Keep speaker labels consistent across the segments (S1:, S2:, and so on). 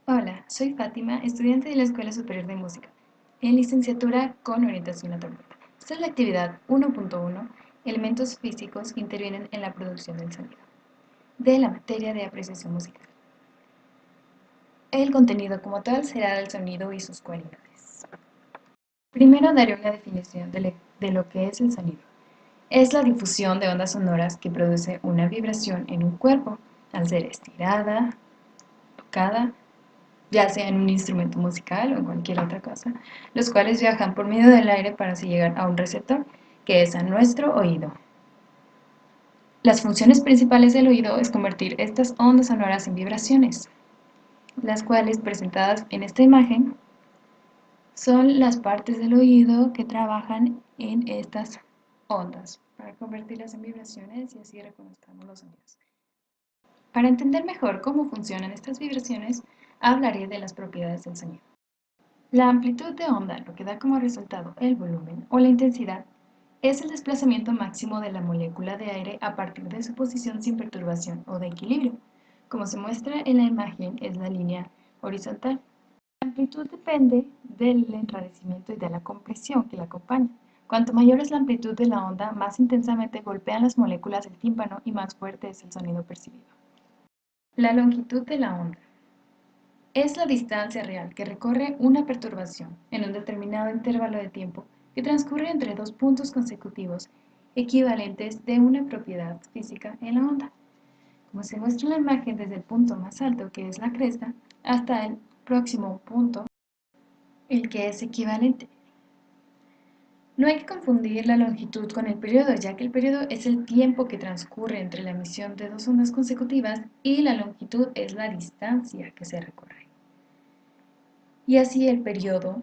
S1: Hola, soy Fátima, estudiante de la Escuela Superior de Música, en licenciatura con orientación a trompeta. Esta es la actividad 1.1, elementos físicos que intervienen en la producción del sonido, de la materia de apreciación musical. El contenido como tal será del sonido y sus cualidades. Primero daré una definición de lo que es el sonido. Es la difusión de ondas sonoras que produce una vibración en un cuerpo, al ser estirada, tocada, ya sea en un instrumento musical o en cualquier otra cosa, los cuales viajan por medio del aire para así llegar a un receptor, que es a nuestro oído. Las funciones principales del oído es convertir estas ondas sonoras en vibraciones, las cuales presentadas en esta imagen son las partes del oído que trabajan en estas ondas para convertirlas en vibraciones y así reconozcamos los sonidos. Para entender mejor cómo funcionan estas vibraciones, hablaré de las propiedades del sonido. La amplitud de onda, lo que da como resultado el volumen o la intensidad, es el desplazamiento máximo de la molécula de aire a partir de su posición sin perturbación o de equilibrio. Como se muestra en la imagen, es la línea horizontal. La amplitud depende del enrarecimiento y de la compresión que la acompaña. Cuanto mayor es la amplitud de la onda, más intensamente golpean las moléculas del tímpano y más fuerte es el sonido percibido. La longitud de la onda es la distancia real que recorre una perturbación en un determinado intervalo de tiempo que transcurre entre dos puntos consecutivos equivalentes de una propiedad física en la onda. Como se muestra en la imagen, desde el punto más alto, que es la cresta, hasta el próximo punto, el que es equivalente. No hay que confundir la longitud con el periodo, ya que el periodo es el tiempo que transcurre entre la emisión de dos ondas consecutivas y la longitud es la distancia que se recorre. Y así el periodo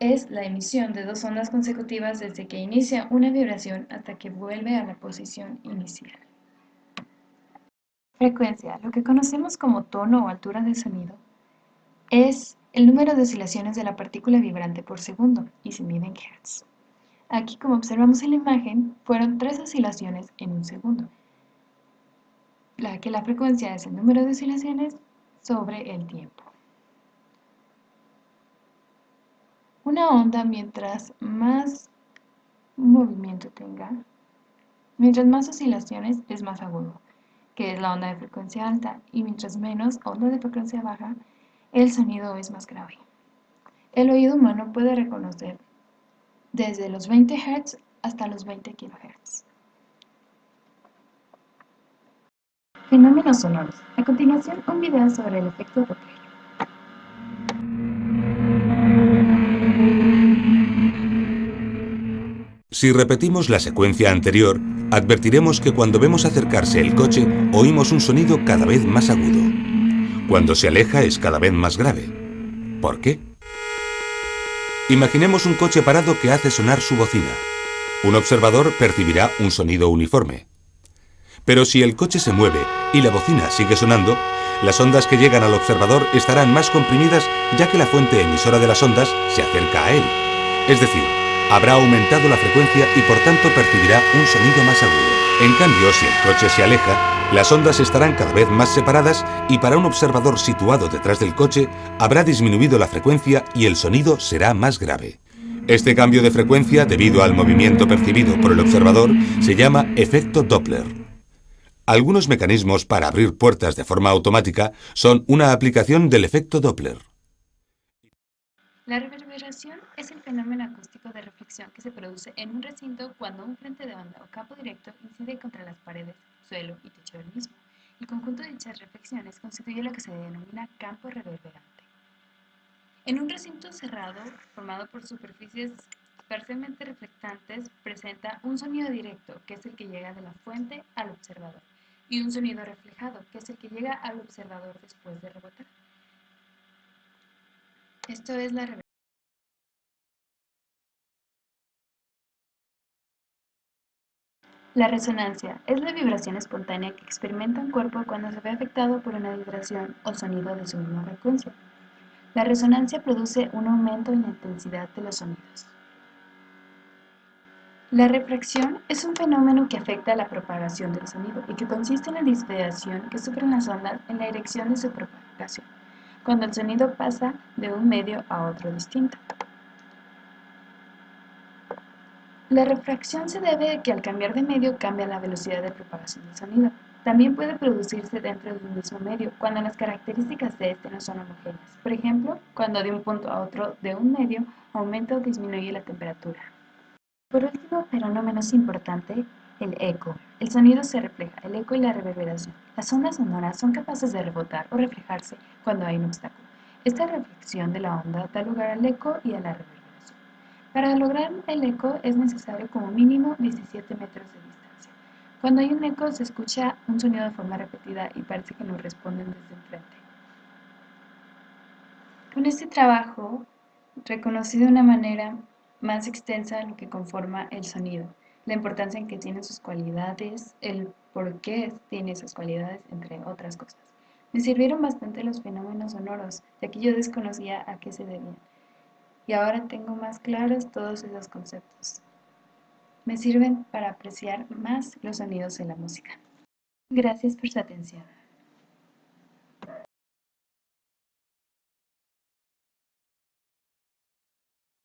S1: es la emisión de dos ondas consecutivas desde que inicia una vibración hasta que vuelve a la posición inicial. Frecuencia, lo que conocemos como tono o altura de sonido, es el número de oscilaciones de la partícula vibrante por segundo y se mide en Hz. Aquí, como observamos en la imagen, fueron 3 oscilaciones en un segundo, la que la frecuencia es el número de oscilaciones sobre el tiempo. Una onda, mientras más movimiento tenga, mientras más oscilaciones, es más agudo, que es la onda de frecuencia alta, y mientras menos onda de frecuencia baja, el sonido es más grave. El oído humano puede reconocer desde los 20 Hz hasta los 20 kHz. Fenómenos sonoros. A continuación, un video sobre el efecto Doppler.
S2: Si repetimos la secuencia anterior, advertiremos que cuando vemos acercarse el coche, oímos un sonido cada vez más agudo. Cuando se aleja es cada vez más grave. ¿Por qué? Imaginemos un coche parado que hace sonar su bocina. Un observador percibirá un sonido uniforme. Pero si el coche se mueve y la bocina sigue sonando, las ondas que llegan al observador estarán más comprimidas ya que la fuente emisora de las ondas se acerca a él. Es decir, habrá aumentado la frecuencia y por tanto percibirá un sonido más agudo. En cambio, si el coche se aleja, las ondas estarán cada vez más separadas y para un observador situado detrás del coche habrá disminuido la frecuencia y el sonido será más grave. Este cambio de frecuencia, debido al movimiento percibido por el observador, se llama efecto Doppler. Algunos mecanismos para abrir puertas de forma automática son una aplicación del efecto Doppler.
S1: La reverberación es el fenómeno acústico de reflexión que se produce en un recinto cuando un frente de onda o campo directo incide contra las paredes, suelo y techo del mismo. El conjunto de dichas reflexiones constituye lo que se denomina campo reverberante. En un recinto cerrado, formado por superficies parcialmente reflectantes, presenta un sonido directo, que es el que llega de la fuente al observador, y un sonido reflejado, que es el que llega al observador después de rebotar. Esto es la reverberación. La resonancia es la vibración espontánea que experimenta un cuerpo cuando se ve afectado por una vibración o sonido de su misma frecuencia. La resonancia produce un aumento en la intensidad de los sonidos. La refracción es un fenómeno que afecta a la propagación del sonido y que consiste en la dispersión que sufren las ondas en la dirección de su propagación. cuando el sonido pasa de un medio a otro distinto. La refracción se debe a que al cambiar de medio cambia la velocidad de propagación del sonido. También puede producirse dentro de un mismo medio cuando las características de este no son homogéneas. Por ejemplo, cuando de un punto a otro de un medio aumenta o disminuye la temperatura. Por último, pero no menos importante, el eco. El sonido se refleja, el eco y la reverberación. Las ondas sonoras son capaces de rebotar o reflejarse cuando hay un obstáculo. Esta reflexión de la onda da lugar al eco y a la reverberación. Para lograr el eco es necesario como mínimo 17 metros de distancia. Cuando hay un eco se escucha un sonido de forma repetida y parece que nos responden desde enfrente. Con este trabajo reconocí de una manera más extensa lo que conforma el sonido, la importancia en que tiene sus cualidades, el por qué tiene esas cualidades, entre otras cosas. Me sirvieron bastante los fenómenos sonoros, ya que yo desconocía a qué se debían. Y ahora tengo más claros todos esos conceptos. Me sirven para apreciar más los sonidos de la música. Gracias por su atención.